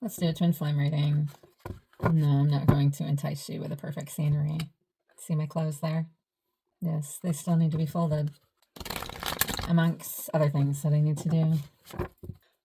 Let's do a twin flame reading. No, I'm not going to entice you with a perfect scenery. See my clothes there? Yes, they still need to be folded, amongst other things that I need to do.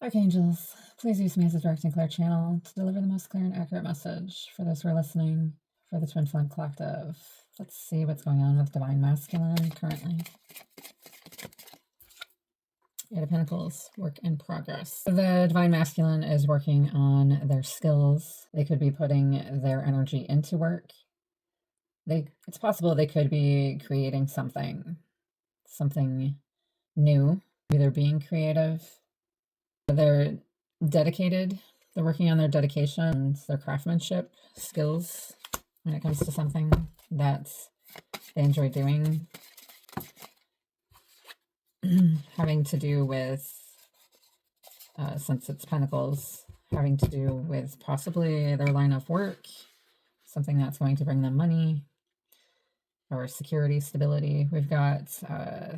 Archangels, please use me as a direct and clear channel to deliver the most clear and accurate message for those who are listening, for the Twin Flame Collective. Let's see what's going on with Divine Masculine currently. Eight of Pentacles, work in progress. The Divine Masculine is working on their skills. They could be putting their energy into work. It's possible they could be creating something new. Maybe they're being creative. They're dedicated. They're working on their dedication, their craftsmanship skills when it comes to something that they enjoy doing. Having to do with, since it's Pentacles, having to do with possibly their line of work, something that's going to bring them money or security, stability. We've got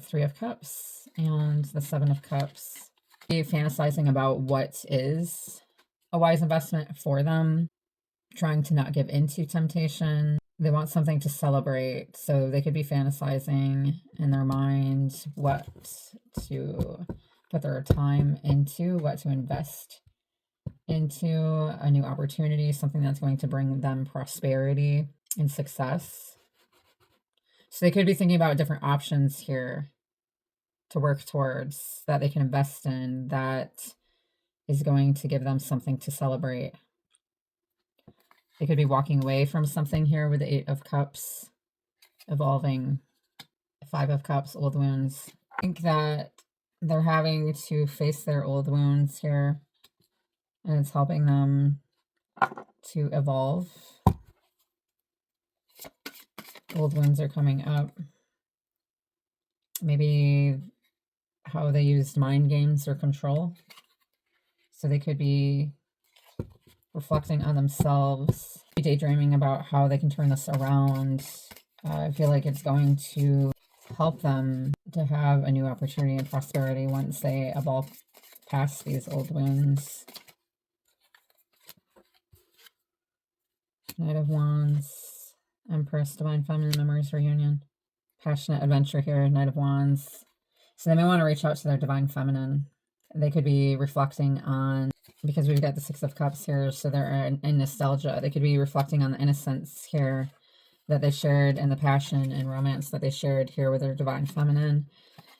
Three of Cups and the Seven of Cups. Fantasizing about what is a wise investment for them, trying to not give into temptation. They want something to celebrate, so they could be fantasizing in their mind what to put their time into, what to invest into, a new opportunity, something that's going to bring them prosperity and success. So they could be thinking about different options here to work towards, that they can invest in, that is going to give them something to celebrate. They could be walking away from something here with the Eight of Cups, evolving. Five of Cups, old wounds. I think that they're having to face their old wounds here, and it's helping them to evolve. Old wounds are coming up. Maybe how they used mind games or control. So they could be reflecting on themselves, daydreaming about how they can turn this around. I feel like it's going to help them to have a new opportunity and prosperity once they evolve past these old wounds. Knight of Wands, Empress, Divine Feminine, Memories, Reunion. Passionate adventure here, Knight of Wands. So they may want to reach out to their Divine Feminine. They could be reflecting on, because we've got the Six of Cups here, so they're in nostalgia. They could be reflecting on the innocence here that they shared, and the passion and romance that they shared here with their Divine Feminine.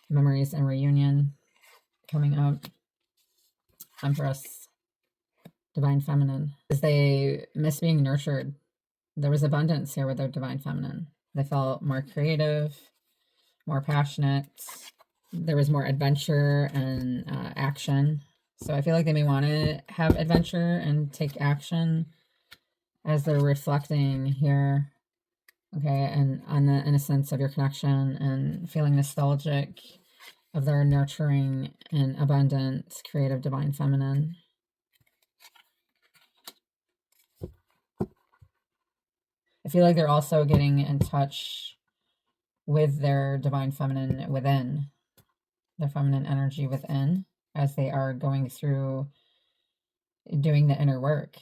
Memories and reunion coming up. Empress, Divine Feminine. As they miss being nurtured, there was abundance here with their Divine Feminine. They felt more creative, more passionate. There was more adventure and action. So I feel like they may want to have adventure and take action as they're reflecting here. Okay, and on the innocence of your connection and feeling nostalgic of their nurturing and abundant, creative, Divine Feminine. I feel like they're also getting in touch with their Divine Feminine within, their feminine energy within, as they are going through doing the inner work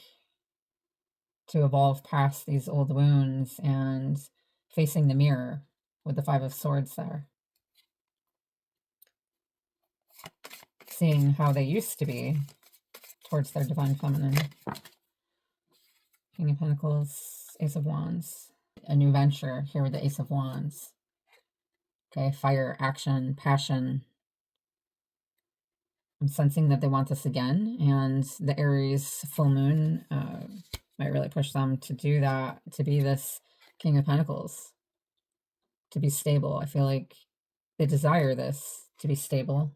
to evolve past these old wounds and facing the mirror with the Five of Swords there. Seeing how they used to be towards their Divine Feminine. King of Pentacles, Ace of Wands. A new venture here with the Ace of Wands. Okay, fire, action, passion. I'm sensing that they want this again, and the Aries full moon might really push them to do that, to be this King of Pentacles, to be stable. I feel like they desire this, to be stable,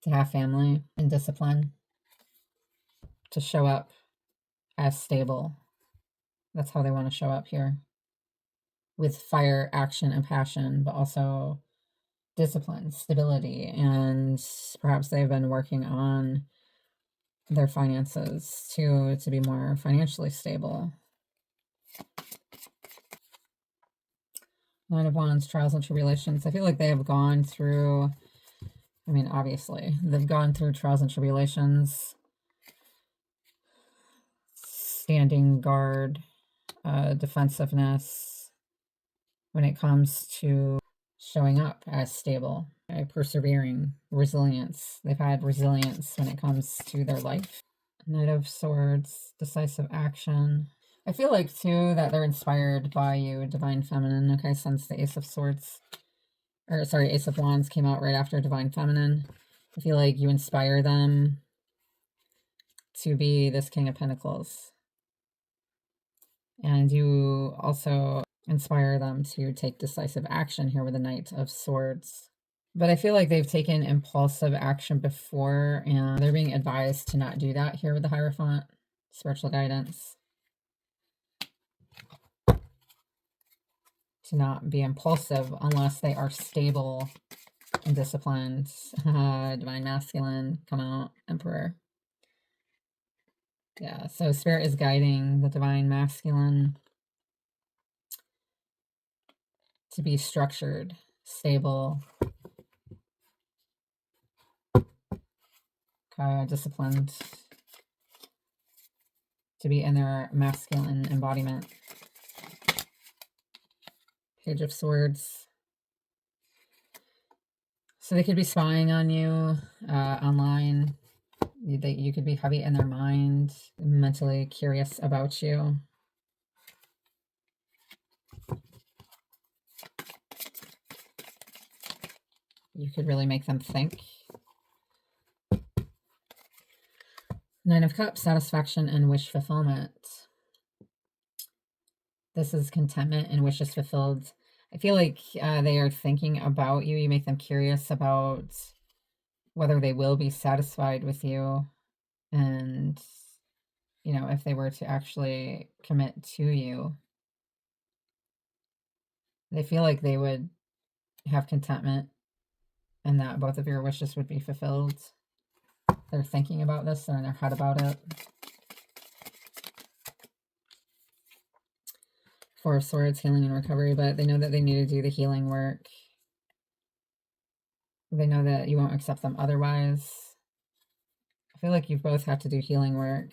to have family and discipline, to show up as stable. That's how they want to show up here, with fire, action, and passion, but also discipline, stability, and perhaps they've been working on their finances to be more financially stable. Nine of Wands, trials and tribulations. I feel like they have gone through, I mean, obviously, they've gone through trials and tribulations. standing guard, defensiveness when it comes to showing up as stable, persevering, resilience. They've had resilience when it comes to their life. Knight of Swords, decisive action. I feel like, too, that they're inspired by you, Divine Feminine. Okay, since the Ace of Swords, or sorry, Ace of Wands came out right after Divine Feminine. I feel like you inspire them to be this King of Pentacles. And you also inspire them to take decisive action here with the Knight of Swords. But I feel like they've taken impulsive action before, and they're being advised to not do that here with the Hierophant. Spiritual guidance. To not be impulsive unless they are stable and disciplined. Divine Masculine, come out, Emperor. Yeah, so Spirit is guiding the Divine Masculine to be structured, stable, disciplined, to be in their masculine embodiment. Page of Swords. So they could be spying on you online. You could be heavy in their mind, mentally curious about you. You could really make them think. Nine of Cups, satisfaction and wish fulfillment. This is contentment and wishes fulfilled. I feel like they are thinking about you. You make them curious about whether they will be satisfied with you. And, you know, if they were to actually commit to you, they feel like they would have contentment and that both of your wishes would be fulfilled. They're thinking about this. They're in their head about it. Four of Swords, healing and recovery, but they know that they need to do the healing work. They know that you won't accept them otherwise. I feel like you both have to do healing work.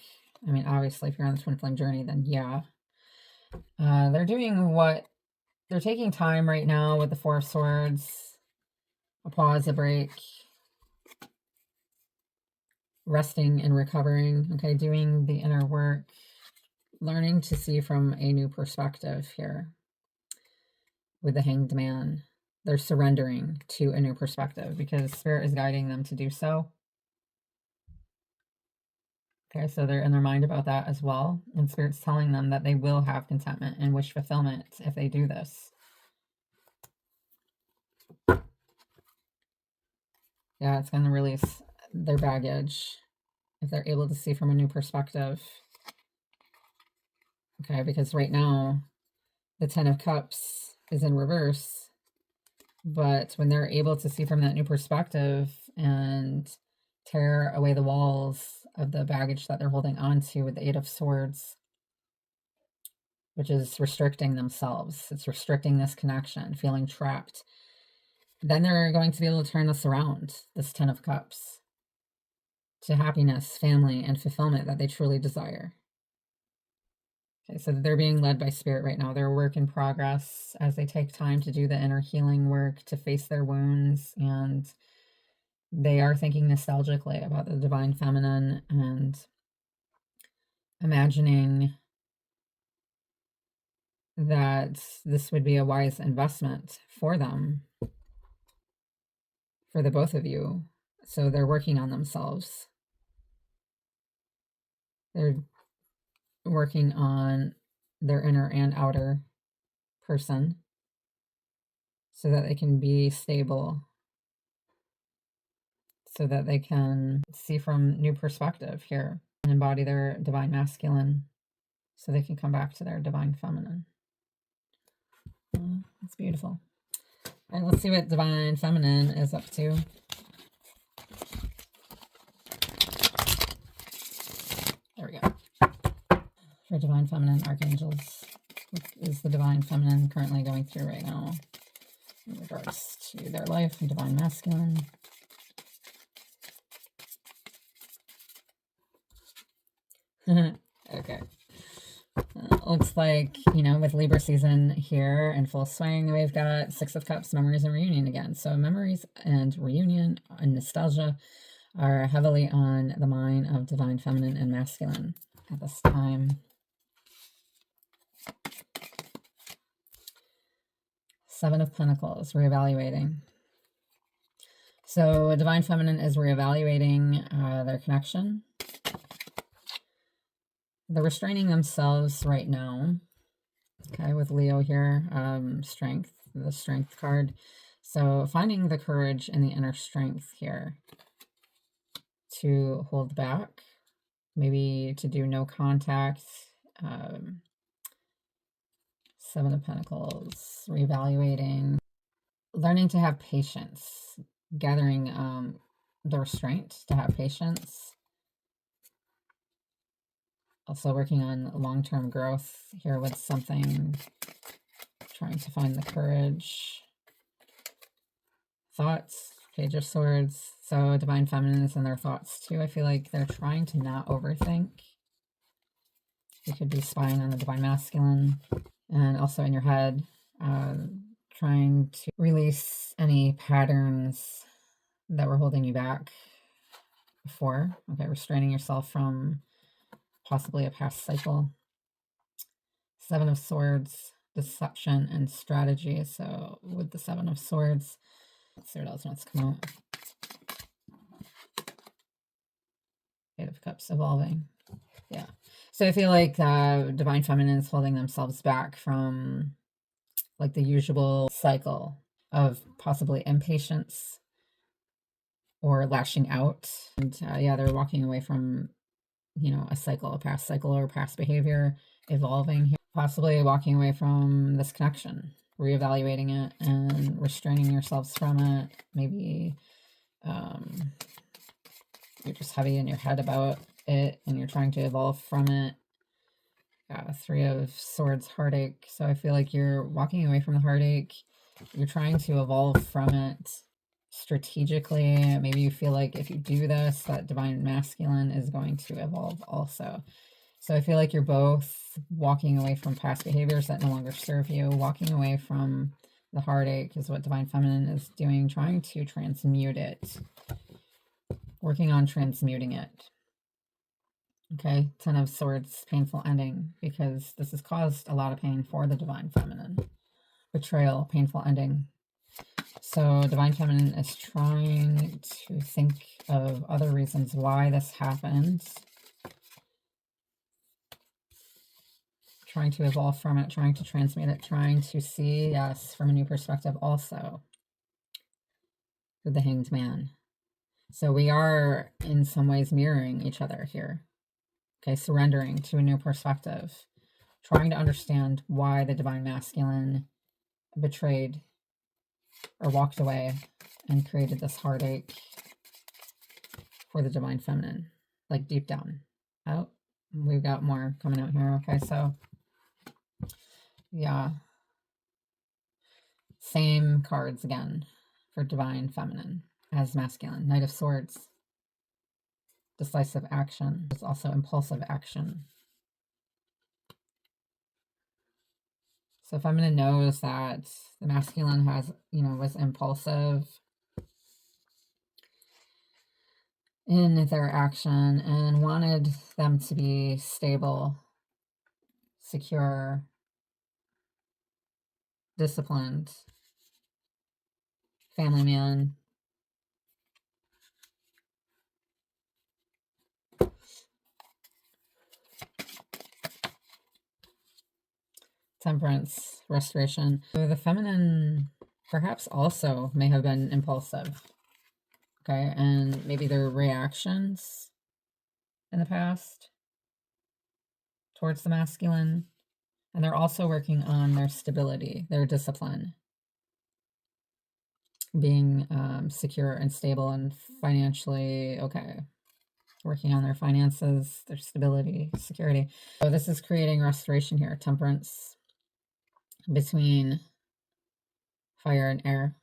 I mean, obviously, if you're on the twin flame journey, then yeah. They're doing what... They're taking time right now with the Four of Swords. A pause, a break. Resting and recovering. Okay, doing the inner work. Learning to see from a new perspective here. With the Hanged Man. They're surrendering to a new perspective because Spirit is guiding them to do so. Okay, so they're in their mind about that as well. And Spirit's telling them that they will have contentment and wish fulfillment if they do this. Yeah, it's going to release their baggage if they're able to see from a new perspective. Okay, because right now, the Ten of Cups is in reverse. But when they're able to see from that new perspective and tear away the walls of the baggage that they're holding on to with the Eight of Swords, which is restricting themselves. It's restricting this connection, feeling trapped. Then they're going to be able to turn this around, this Ten of Cups, to happiness, family, and fulfillment that they truly desire. Okay, so they're being led by Spirit right now. They're a work in progress as they take time to do the inner healing work, to face their wounds, and they are thinking nostalgically about the Divine Feminine and imagining that this would be a wise investment for them, for the both of you. So they're working on themselves. They're working on their inner and outer person so that they can be stable, so that they can see from new perspective here and embody their Divine Masculine so they can come back to their Divine Feminine. That's beautiful. All right, let's see what Divine Feminine is up to. There we go. For Divine Feminine Archangels, what is the Divine Feminine currently going through right now in regards to their life and Divine Masculine? Okay. looks like, you know, with Libra season here in full swing, we've got Six of Cups, memories and reunion again. So memories and reunion and nostalgia are heavily on the mind of divine feminine and masculine at this time. Seven of Pentacles, reevaluating. So divine feminine is reevaluating their connection. They're restraining themselves right now. Okay, with Leo here, strength, the strength card. So finding the courage and the inner strength here to hold back, maybe to do no contact. Seven of Pentacles, reevaluating, learning to have patience, gathering the restraint to have patience. Also working on long-term growth here with something, trying to find the courage. Thoughts, Page of Swords. So divine feminine is in their thoughts too. I feel like they're trying to not overthink. You could be spying on the divine masculine. And also in your head, trying to release any patterns that were holding you back before. Okay, restraining yourself from possibly a past cycle. Seven of Swords, deception and strategy. So with the Seven of Swords, let's see what else wants to come out. Eight of Cups, evolving. Yeah. So I feel like divine feminine is holding themselves back from like the usual cycle of possibly impatience or lashing out. And yeah, they're walking away from, you know, a cycle, a past cycle or past behavior, evolving here. Possibly walking away from this connection, reevaluating it and restraining yourselves from it. Maybe you're just heavy in your head about it and you're trying to evolve from it. Three of Swords, heartache. So I feel like you're walking away from the heartache. You're trying to evolve from it strategically. Maybe you feel like if you do this, that divine masculine is going to evolve also. So I feel like you're both walking away from past behaviors that no longer serve you. Walking away from the heartache is what divine feminine is doing, trying to transmute it. Working on transmuting it. Okay, Ten of Swords, painful ending, because this has caused a lot of pain for the divine feminine. Betrayal, painful ending. So divine feminine is trying to think of other reasons why this happened. Trying to evolve from it, trying to transmute it, trying to see, yes, from a new perspective also. With the Hanged Man. So we are in some ways mirroring each other here. Okay, surrendering to a new perspective, trying to understand why the divine masculine betrayed or walked away and created this heartache for the divine feminine, like deep down. Oh, we've got more coming out here. Okay, so yeah, same cards again for divine feminine as masculine. Knight of Swords, decisive action. It's also impulsive action. So feminine knows that the masculine has, you know, was impulsive in their action and wanted them to be stable, secure, disciplined, family man. Temperance, restoration. So the feminine perhaps also may have been impulsive. Okay, and maybe their reactions in the past towards the masculine. And they're also working on their stability, their discipline. Being secure and stable and financially okay. Working on their finances, their stability, security. So this is creating restoration here. Temperance between fire and air.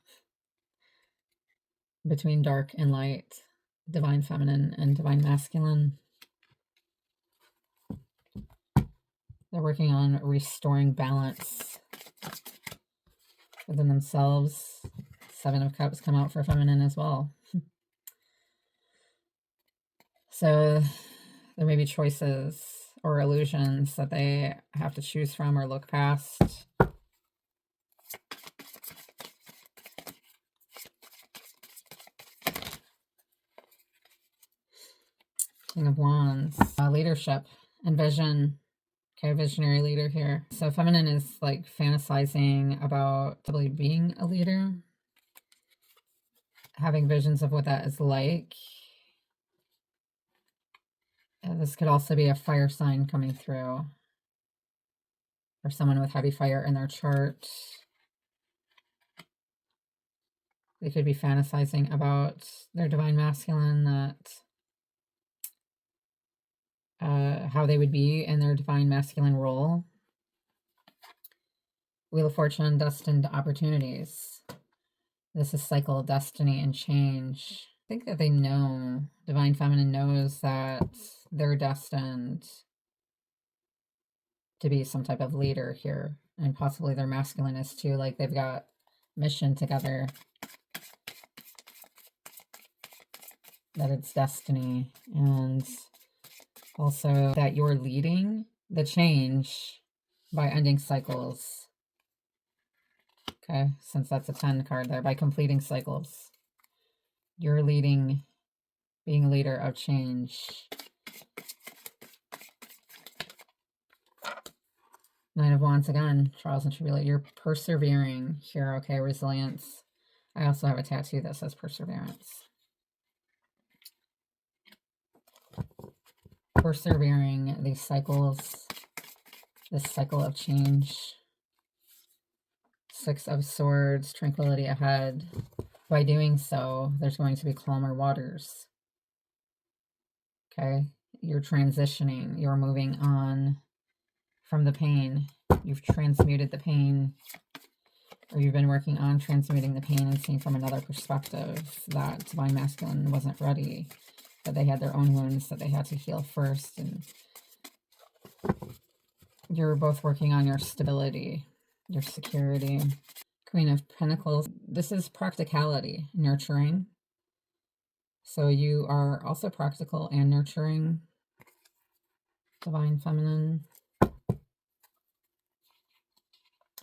Between dark and light. Divine feminine and divine masculine. They're working on restoring balance within themselves. Seven of Cups come out for feminine as well. So there may be choices or illusions that they have to choose from or look past. King of Wands, leadership and vision. Okay, visionary leader here. So feminine is like fantasizing about probably being a leader, having visions of what that is like. This could also be a fire sign coming through, or someone with heavy fire in their chart. They could be fantasizing about their divine masculine, that how they would be in their divine masculine role. Wheel of Fortune, destined opportunities. This is cycle, destiny, and change. I think that they know, divine feminine knows that they're destined to be some type of leader here, and possibly their masculine is too. Like they've got mission together, that it's destiny, and also that you're leading the change by ending cycles. Okay, since that's a 10 card there, by completing cycles. You're leading, being a leader of change. Nine of Wands again, trials and tribulations. You're persevering here, okay, resilience. I also have a tattoo that says perseverance. Persevering these cycles, this cycle of change. Six of Swords, tranquility ahead. By doing so, there's going to be calmer waters. Okay, you're transitioning, you're moving on from the pain. You've transmuted the pain, or you've been working on transmuting the pain and seeing from another perspective that divine masculine wasn't ready, that they had their own wounds that they had to heal first. And you're both working on your stability, your security. Queen of Pentacles. This is practicality, nurturing. So you are also practical and nurturing, divine feminine.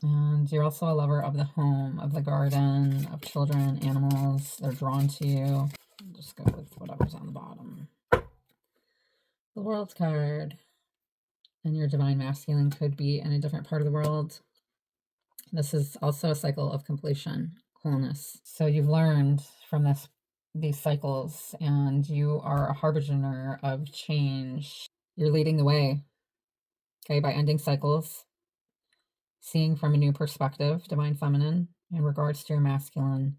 And you're also a lover of the home, of the garden, of children, animals. They're drawn to you. Just go with whatever's on the bottom. The World card. And your divine masculine could be in a different part of the world. This is also a cycle of completion, wholeness. So you've learned from these cycles, and you are a harbinger of change. You're leading the way, okay, by ending cycles, seeing from a new perspective, divine feminine, in regards to your masculine,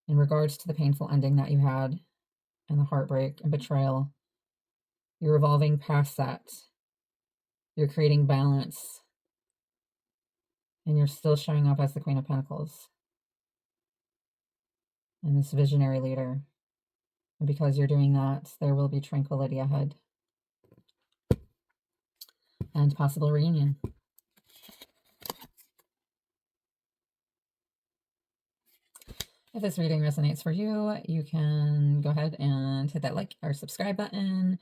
in regards to the painful ending that you had, and the heartbreak and betrayal. You're evolving past that. You're creating balance. And you're still showing up as the Queen of Pentacles and this visionary leader. And because you're doing that, there will be tranquility ahead. And possible reunion. If this reading resonates for you, you can go ahead and hit that like or subscribe button.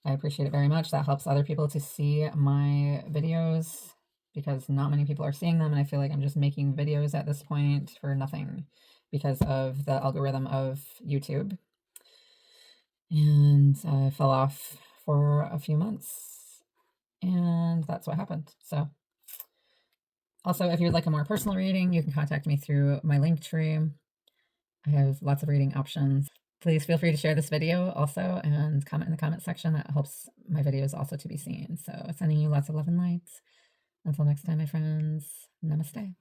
I appreciate it very much. That helps other people to see my videos, because not many people are seeing them, and I feel like I'm just making videos at this point for nothing because of the algorithm of YouTube. And I fell off for a few months, and that's what happened. So also, if you'd like a more personal reading, you can contact me through my link tree. I have lots of reading options. Please feel free to share this video also and comment in the comment section. That helps my videos also to be seen. So sending you lots of love and light. Until next time, my friends, namaste.